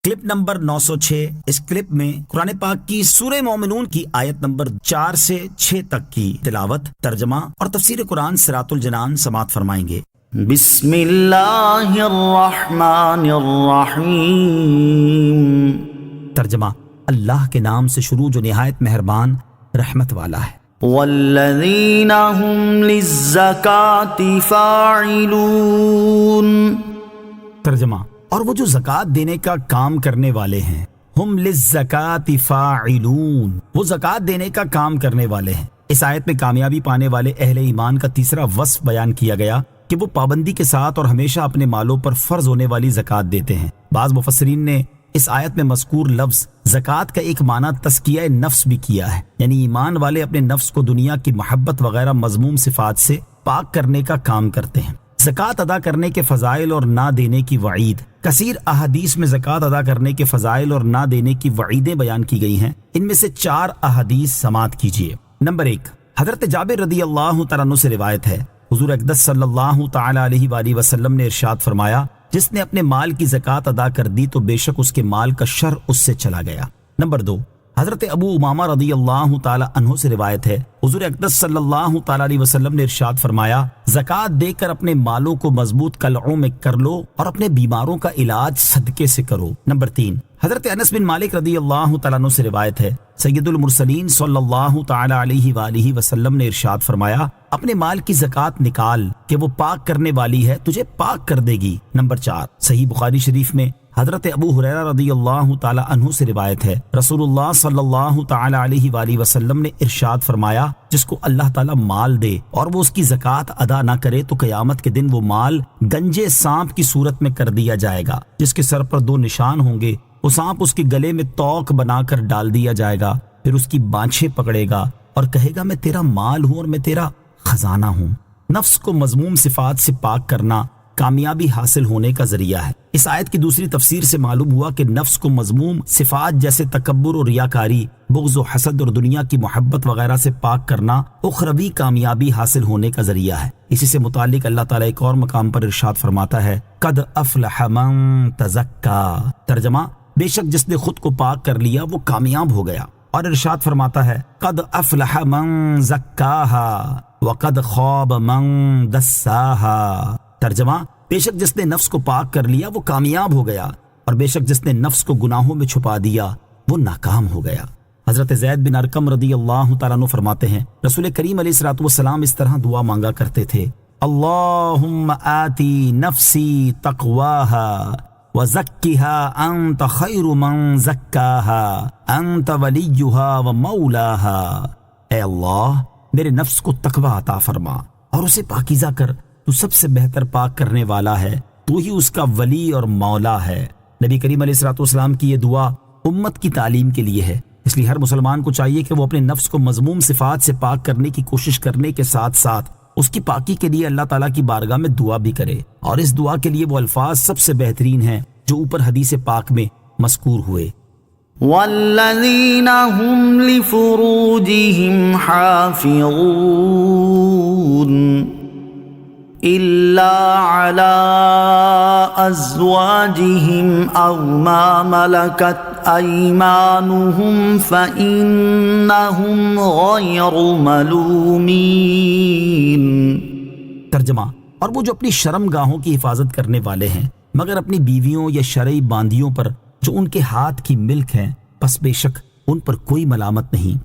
Clip number 906۔ اس clip میں قرآن پاک کی سورہ مومنون کی آیت نمبر 4 سے 6 تک کی تلاوت، ترجمہ اور تفسیر قرآن صراط الجنان سماعت فرمائیں گے۔ بسم اللہ الرحمن الرحیم۔ ترجمہ: اللہ کے نام سے شروع جو نہایت مہربان رحمت والا ہے۔ والذین هم للزکاة فاعلون۔ ترجمہ: اور وہ جو زکوٰۃ دینے کا کام کرنے والے ہیں، ہم للزکاة فاعلون، وہ زکوٰۃ دینے کا کام کرنے والے ہیں۔ اس آیت میں کامیابی پانے والے اہل ایمان کا تیسرا وصف بیان کیا گیا کہ وہ پابندی کے ساتھ اور ہمیشہ اپنے مالوں پر فرض ہونے والی زکوٰۃ دیتے ہیں۔ بعض مفسرین نے اس آیت میں مذکور لفظ زکوٰۃ کا ایک معنی تزکیہ نفس بھی کیا ہے، یعنی ایمان والے اپنے نفس کو دنیا کی محبت وغیرہ مذموم صفات سے پاک کرنے کا کام کرتے ہیں۔ زکوٰۃ ادا کرنے کے فضائل اور نہ دینے کی وعید۔ کثیر احادیث میں زکوٰۃ ادا کرنے کے فضائل اور نہ دینے کی وعیدیں بیان کی گئی ہیں۔ ان میں سے 4 احادیث سماعت کیجیے۔ نمبر 1، حضرت جابر رضی اللہ تعالیٰ عنہ سے روایت ہے، حضور اقدس صلی اللہ تعالیٰ علیہ وآلہ وسلم نے ارشاد فرمایا، جس نے اپنے مال کی زکوٰۃ ادا کر دی تو بے شک اس کے مال کا شر اس سے چلا گیا۔ نمبر 2، حضرت ابو امامہ رضی اللہ تعالیٰ عنہ سے روایت ہے، حضور اقدس صلی اللہ تعالیٰ علیہ وسلم نے ارشاد فرمایا، زکوٰۃ دے کر اپنے مالوں کو مضبوط قلعوں میں کر لو اور اپنے بیماروں کا علاج صدقے سے کرو۔ نمبر 3، حضرت انس بن مالک رضی اللہ تعالیٰ عنہ سے روایت ہے، سید المرسلین صلی اللہ تعالیٰ علیہ وآلہ وسلم نے ارشاد فرمایا، اپنے مال کی زکوٰۃ نکال کہ وہ پاک کرنے والی ہے، تجھے پاک کر دے گی۔ نمبر 4، صحیح بخاری شریف میں حضرت ابو ہریرہ رضی اللہ تعالیٰ عنہ سے روایت ہے، رسول اللہ صلی اللہ تعالیٰ علیہ وآلہ وسلم نے ارشاد فرمایا، جس کو اللہ تعالیٰ مال دے اور وہ اس کی زکوٰۃ ادا نہ کرے تو قیامت کے دن وہ مال گنجے سانپ کی صورت میں کر دیا جائے گا، جس کے سر پر 2 نشان ہوں گے۔ وہ سانپ اس کے گلے میں توق بنا کر ڈال دیا جائے گا، پھر اس کی بانچھیں پکڑے گا اور کہے گا، میں تیرا مال ہوں اور میں تیرا خزانہ ہوں۔ نفس کو مذموم صفات سے پاک کرنا کامیابی حاصل ہونے کا ذریعہ ہے۔ اس آیت کی دوسری تفسیر سے معلوم ہوا کہ نفس کو مذموم صفات جیسے تکبر اور ریاکاری، بغض و حسد اور دنیا کی محبت وغیرہ سے پاک کرنا اخروی کامیابی حاصل ہونے کا ذریعہ ہے۔ اسی سے متعلق اللہ تعالیٰ ایک اور مقام پر ارشاد فرماتا ہے، قد افلح من تزکا۔ ترجمہ: بے شک جس نے خود کو پاک کر لیا وہ کامیاب ہو گیا۔ اور ارشاد فرماتا ہے، قد افلح من زکاہا وقد خواب من دساہا۔ ترجمہ: بے شک جس نے نفس کو پاک کر لیا وہ کامیاب ہو گیا، اور بے شک جس نے نفس کو گناہوں میں چھپا دیا وہ ناکام ہو گیا۔ حضرت زید بن ارقم رضی اللہ تعالیٰ عنہ فرماتے ہیں، رسول کریم علیہ الصلوۃ والسلام اس طرح دعا مانگا کرتے تھے، اللہم آتی نفسی تقواہا وزکھا انت خیر من زکاہا انت ولیہا ومولاہا۔ اے اللہ، میرے نفس کو تقوی عطا فرما اور اسے پاکیزہ کر، تو سب سے بہتر پاک کرنے والا ہے، تو ہی اس کا ولی اور مولا ہے۔ نبی کریم علیہ الصلوۃ والسلام کی یہ دعا امت کی تعلیم کے لیے ہے، اس لیے ہر مسلمان کو چاہیے کہ وہ اپنے نفس کو مذموم صفات سے پاک کرنے کی کوشش کرنے کے ساتھ ساتھ اس کی پاکی کے لیے اللہ تعالیٰ کی بارگاہ میں دعا بھی کرے، اور اس دعا کے لیے وہ الفاظ سب سے بہترین ہیں جو اوپر حدیث پاک میں مذکور ہوئے۔ والذین هم لفروجهم حافظون إلا على أزواجهم أو ما ملكت أيمانهم فإنهم غير ملومين۔ ترجمہ: اور وہ جو اپنی شرم گاہوں کی حفاظت کرنے والے ہیں مگر اپنی بیویوں یا شرعی باندیوں پر جو ان کے ہاتھ کی ملک ہیں، پس بے شک ان پر کوئی ملامت نہیں۔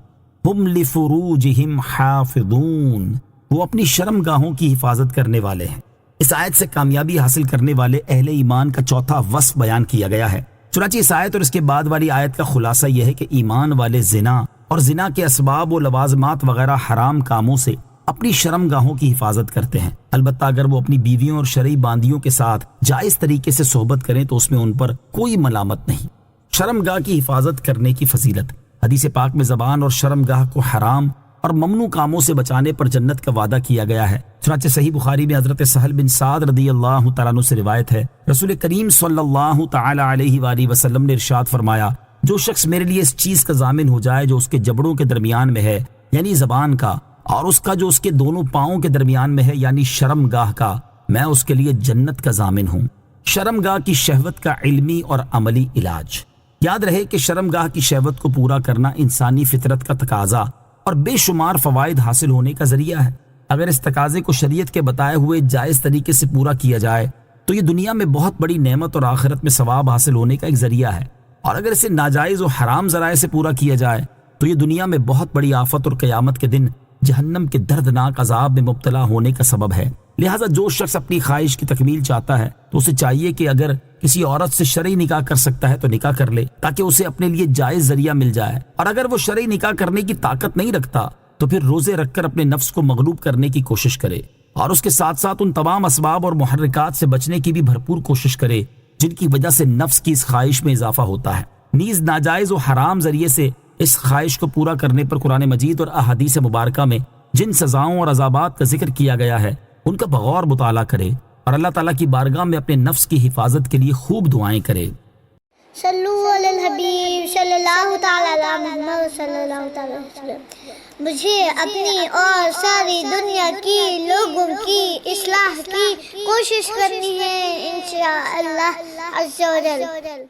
ہم لفروجہم حافظون، وہ اپنی شرم گاہوں کی حفاظت کرنے والے ہیں۔ اس آیت سے کامیابی حاصل کرنے والے اہل ایمان کا چوتھا وصف بیان کیا گیا ہے۔ چنانچہ اس آیت اور اس کے بعد والی آیت کا خلاصہ یہ ہے کہ ایمان والے زنا اور زنا کے اسباب و لوازمات وغیرہ حرام کاموں سے اپنی شرم گاہوں کی حفاظت کرتے ہیں، البتہ اگر وہ اپنی بیویوں اور شرعی باندیوں کے ساتھ جائز طریقے سے صحبت کریں تو اس میں ان پر کوئی ملامت نہیں۔ شرم گاہ کی حفاظت کرنے کی فضیلت۔ حدیث پاک میں زبان اور شرم گاہ کو حرام اور ممنوع کاموں سے بچانے پر جنت کا وعدہ کیا گیا ہے۔ چنانچہ صحیح بخاری میں حضرت سہل بن سعد رضی اللہ تعالیٰ عنہ سے روایت ہے، رسول کریم صلی اللہ تعالیٰ علیہ وآلہ وسلم نے ارشاد فرمایا، جو شخص میرے لیے اس چیز کا ضامن ہو جائے جو اس کے جبڑوں کے درمیان میں ہے، یعنی زبان کا، اور اس کا جو اس کے دونوں پاؤں کے درمیان میں ہے، یعنی شرم گاہ کا، میں اس کے لیے جنت کا ضامن ہوں۔ شرمگاہ کی شہوت کا علمی اور عملی علاج۔ یاد رہے کہ شرمگاہ کی شہوت کو پورا کرنا انسانی فطرت کا تقاضا اور بے شمار فوائد حاصل ہونے کا ذریعہ ہے۔ اگر اس تقاضے کو شریعت کے بتائے ہوئے جائز طریقے سے پورا کیا جائے تو یہ دنیا میں بہت بڑی نعمت اور آخرت میں ثواب حاصل ہونے کا ایک ذریعہ ہے، اور اگر اسے ناجائز و حرام ذرائع سے پورا کیا جائے تو یہ دنیا میں بہت بڑی آفت اور قیامت کے دن جہنم کے دردناک عذاب میں مبتلا ہونے کا سبب ہے۔ لہٰذا جو شخص اپنی خواہش کی تکمیل چاہتا ہے تو اسے چاہیے کہ اگر کسی عورت سے شرعی نکاح کر سکتا ہے تو نکاح کر لے، تاکہ اسے اپنے لیے جائز ذریعہ مل جائے، اور اگر وہ شرعی نکاح کرنے کی طاقت نہیں رکھتا تو پھر روزے رکھ کر اپنے نفس کو مغلوب کرنے کی کوشش کرے، اور اس کے ساتھ ساتھ ان تمام اسباب اور محرکات سے بچنے کی بھی بھرپور کوشش کرے جن کی وجہ سے نفس کی اس خواہش میں اضافہ ہوتا ہے۔ نیز ناجائز و حرام ذریعے سے اس خواہش کو پورا کرنے پر قرآن مجید اور احادیث مبارکہ میں جن سزاؤں اور عذابات کا ذکر کیا گیا ہے ان کا بغور مطالعہ کرے اور اللہ تعالیٰ کی بارگاہ میں اپنے نفس کی حفاظت کے لیے خوب دعائیں کرے۔ صلو علی الحبیب صلی اللہ تعالی علی محمد صلی اللہ تعالی علیہ وسلم۔ مجھے اپنی اور ساری دنیا کی لوگوں کی اصلاح کی کوشش کرنی ہے انشاءاللہ عز و جل۔